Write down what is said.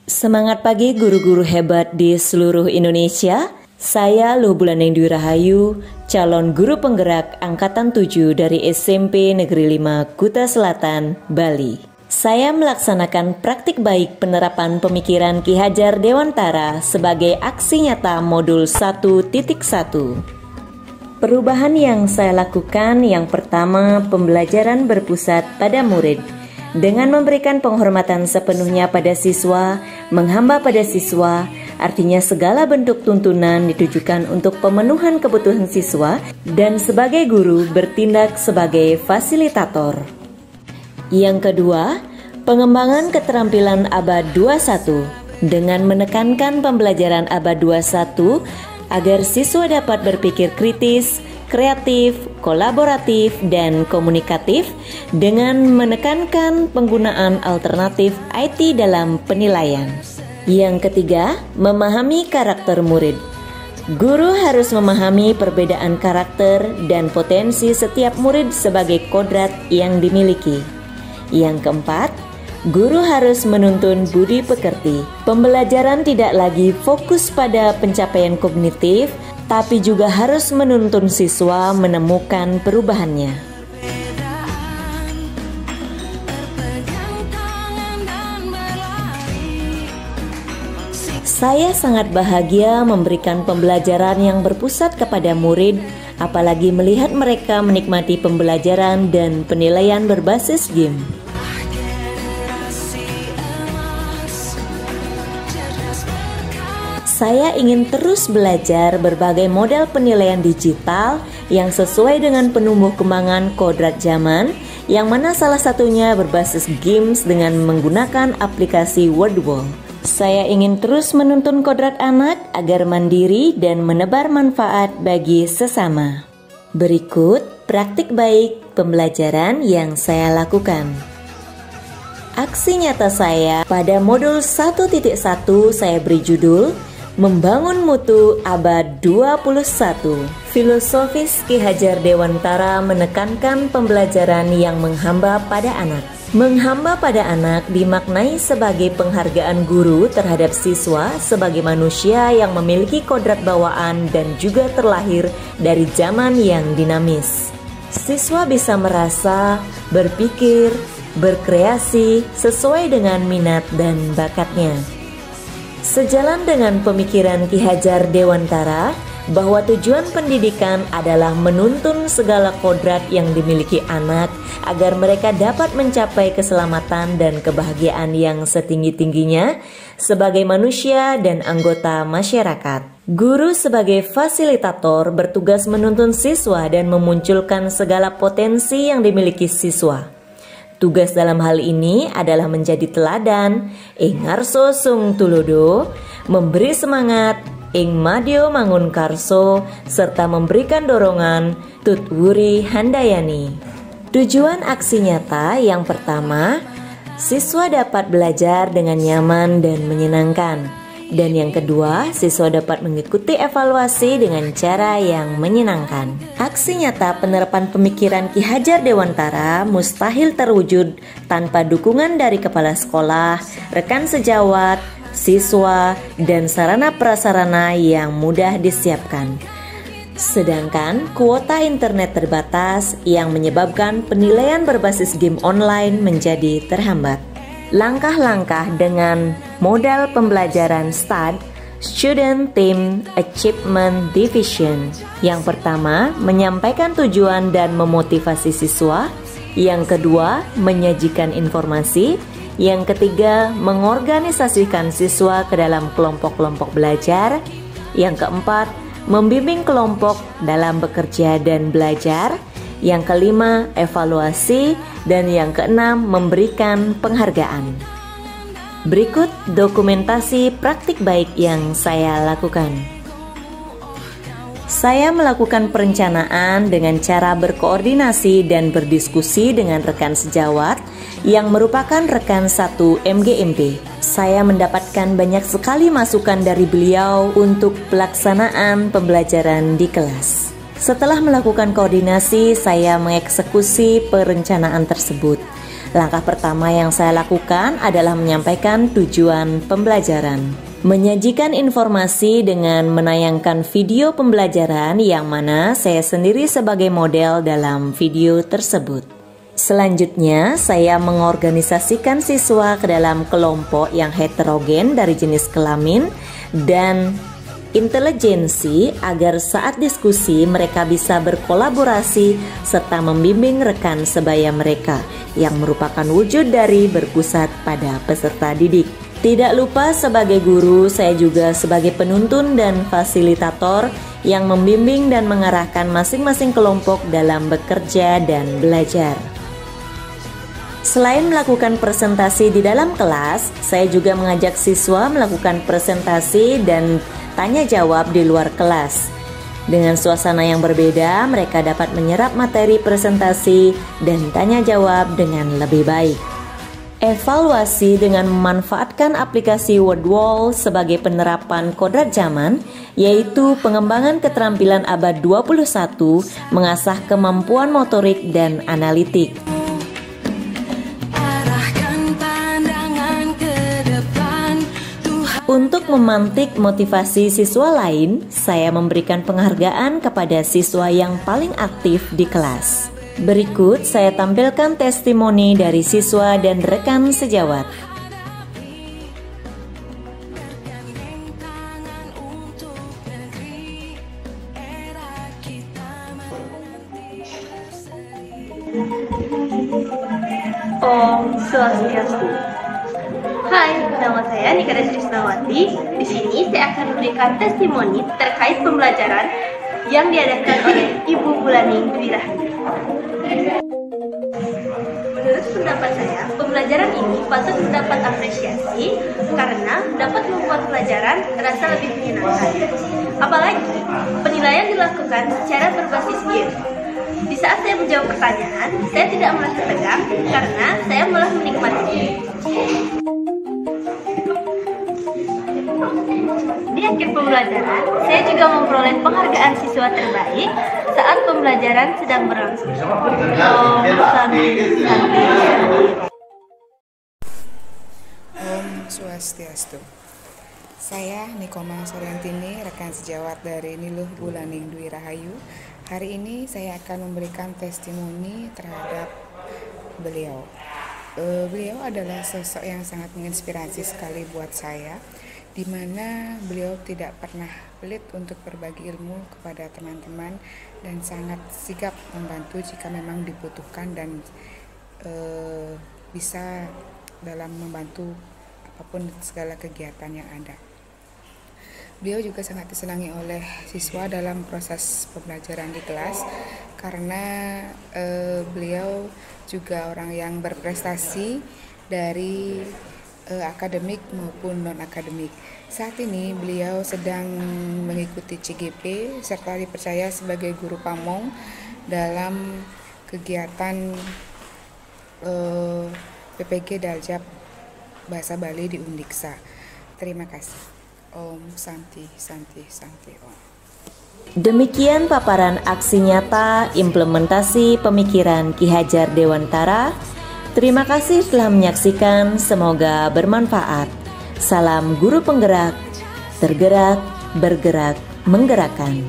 Semangat pagi guru-guru hebat di seluruh Indonesia. Saya Luhbulaneng Dwi Rahayu, calon guru penggerak Angkatan 7 dari SMP Negeri 5 Kuta Selatan, Bali. Saya melaksanakan praktik baik penerapan pemikiran Ki Hajar Dewantara sebagai aksi nyata modul 1.1. Perubahan yang saya lakukan yang pertama, pembelajaran berpusat pada murid. Dengan memberikan penghormatan sepenuhnya pada siswa, menghamba pada siswa, artinya segala bentuk tuntunan ditujukan untuk pemenuhan kebutuhan siswa dan sebagai guru bertindak sebagai fasilitator. Yang kedua, pengembangan keterampilan abad 21 dengan menekankan pembelajaran abad 21 agar siswa dapat berpikir kritis, kreatif, kolaboratif, dan komunikatif dengan menekankan penggunaan alternatif IT dalam penilaian. Yang ketiga, memahami karakter murid. Guru harus memahami perbedaan karakter dan potensi setiap murid sebagai kodrat yang dimiliki. Yang keempat, guru harus menuntun budi pekerti. Pembelajaran tidak lagi fokus pada pencapaian kognitif, tapi juga harus menuntun siswa menemukan perubahannya. Saya sangat bahagia memberikan pembelajaran yang berpusat kepada murid, apalagi melihat mereka menikmati pembelajaran dan penilaian berbasis game. Saya ingin terus belajar berbagai model penilaian digital yang sesuai dengan penumbuh kembangan kodrat zaman, yang mana salah satunya berbasis games dengan menggunakan aplikasi Wordwall. Saya ingin terus menuntun kodrat anak agar mandiri dan menebar manfaat bagi sesama. Berikut praktik baik pembelajaran yang saya lakukan. Aksi nyata saya pada modul 1.1 saya beri judul Membangun Mutu Abad 21. Filosofis Ki Hajar Dewantara menekankan pembelajaran yang menghamba pada anak. Menghamba pada anak dimaknai sebagai penghargaan guru terhadap siswa sebagai manusia yang memiliki kodrat bawaan dan juga terlahir dari zaman yang dinamis. Siswa bisa merasa, berpikir, berkreasi sesuai dengan minat dan bakatnya. Sejalan dengan pemikiran Ki Hajar Dewantara bahwa tujuan pendidikan adalah menuntun segala kodrat yang dimiliki anak agar mereka dapat mencapai keselamatan dan kebahagiaan yang setinggi-tingginya sebagai manusia dan anggota masyarakat. Guru sebagai fasilitator bertugas menuntun siswa dan memunculkan segala potensi yang dimiliki siswa. Tugas dalam hal ini adalah menjadi teladan, ing ngarso sung tulodo, memberi semangat, ing madyo mangun karso, serta memberikan dorongan, tut wuri handayani. Tujuan aksi nyata yang pertama, siswa dapat belajar dengan nyaman dan menyenangkan. Dan yang kedua, siswa dapat mengikuti evaluasi dengan cara yang menyenangkan. Aksi nyata penerapan pemikiran Ki Hajar Dewantara mustahil terwujud tanpa dukungan dari kepala sekolah, rekan sejawat, siswa, dan sarana prasarana yang mudah disiapkan. Sedangkan kuota internet terbatas yang menyebabkan penilaian berbasis game online menjadi terhambat. Langkah-langkah dengan modal pembelajaran STAD, Student Team Achievement Division. Yang pertama, menyampaikan tujuan dan memotivasi siswa. Yang kedua, menyajikan informasi. Yang ketiga, mengorganisasikan siswa ke dalam kelompok-kelompok belajar. Yang keempat, membimbing kelompok dalam bekerja dan belajar. Yang kelima, evaluasi. Dan yang keenam, memberikan penghargaan. Berikut dokumentasi praktik baik yang saya lakukan. Saya melakukan perencanaan dengan cara berkoordinasi dan berdiskusi dengan rekan sejawat yang merupakan rekan satu MGMP. Saya mendapatkan banyak sekali masukan dari beliau untuk pelaksanaan pembelajaran di kelas. Setelah melakukan koordinasi, saya mengeksekusi perencanaan tersebut. Langkah pertama yang saya lakukan adalah menyampaikan tujuan pembelajaran. Menyajikan informasi dengan menayangkan video pembelajaran yang mana saya sendiri sebagai model dalam video tersebut. Selanjutnya, saya mengorganisasikan siswa ke dalam kelompok yang heterogen dari jenis kelamin dan intelijensi agar saat diskusi mereka bisa berkolaborasi serta membimbing rekan sebaya mereka yang merupakan wujud dari berpusat pada peserta didik. Tidak lupa sebagai guru, saya juga sebagai penuntun dan fasilitator yang membimbing dan mengarahkan masing-masing kelompok dalam bekerja dan belajar. Selain melakukan presentasi di dalam kelas, saya juga mengajak siswa melakukan presentasi dan tanya jawab di luar kelas. Dengan suasana yang berbeda, mereka dapat menyerap materi presentasi dan tanya jawab dengan lebih baik. Evaluasi dengan memanfaatkan aplikasi WordWall sebagai penerapan kodrat zaman, yaitu pengembangan keterampilan abad 21, mengasah kemampuan motorik dan analitik. Untuk memantik motivasi siswa lain, saya memberikan penghargaan kepada siswa yang paling aktif di kelas. Berikut saya tampilkan testimoni dari siswa dan rekan sejawat. Om Swastiastu. Hai, nama saya Nika Trisnawati. Di sini saya akan memberikan testimoni terkait pembelajaran yang diadakan oleh Ibu Bulaning Dwi Rahayu. Menurut pendapat saya, pembelajaran ini patut mendapat apresiasi karena dapat membuat pelajaran terasa lebih menyenangkan. Apalagi penilaian dilakukan secara berbasis game. Di saat saya menjawab pertanyaan, saya tidak merasa tegang karena saya malah menikmatinya. Di akhir pembelajaran, saya juga memperoleh penghargaan siswa terbaik saat pembelajaran sedang berlangsung. Om Swastiastu. Saya Nikoma Soryantini, rekan sejawat dari Niluh Bulaning Dwi Rahayu. Hari ini saya akan memberikan testimoni terhadap beliau. Beliau adalah sosok yang sangat menginspirasi sekali buat saya, di mana beliau tidak pernah pelit untuk berbagi ilmu kepada teman-teman dan sangat sigap membantu jika memang dibutuhkan dan bisa dalam membantu apapun segala kegiatan yang ada. Beliau juga sangat disenangi oleh siswa dalam proses pembelajaran di kelas karena beliau juga orang yang berprestasi dari akademik maupun non-akademik. Saat ini beliau sedang mengikuti CGP serta dipercaya sebagai guru pamong dalam kegiatan PPG Daljab Bahasa Bali di Undiksa. Terima kasih. Om Santi Santi Santi Om. Demikian paparan aksi nyata implementasi pemikiran Ki Hajar Dewantara. Terima kasih telah menyaksikan, semoga bermanfaat. Salam guru penggerak, tergerak, bergerak, menggerakkan.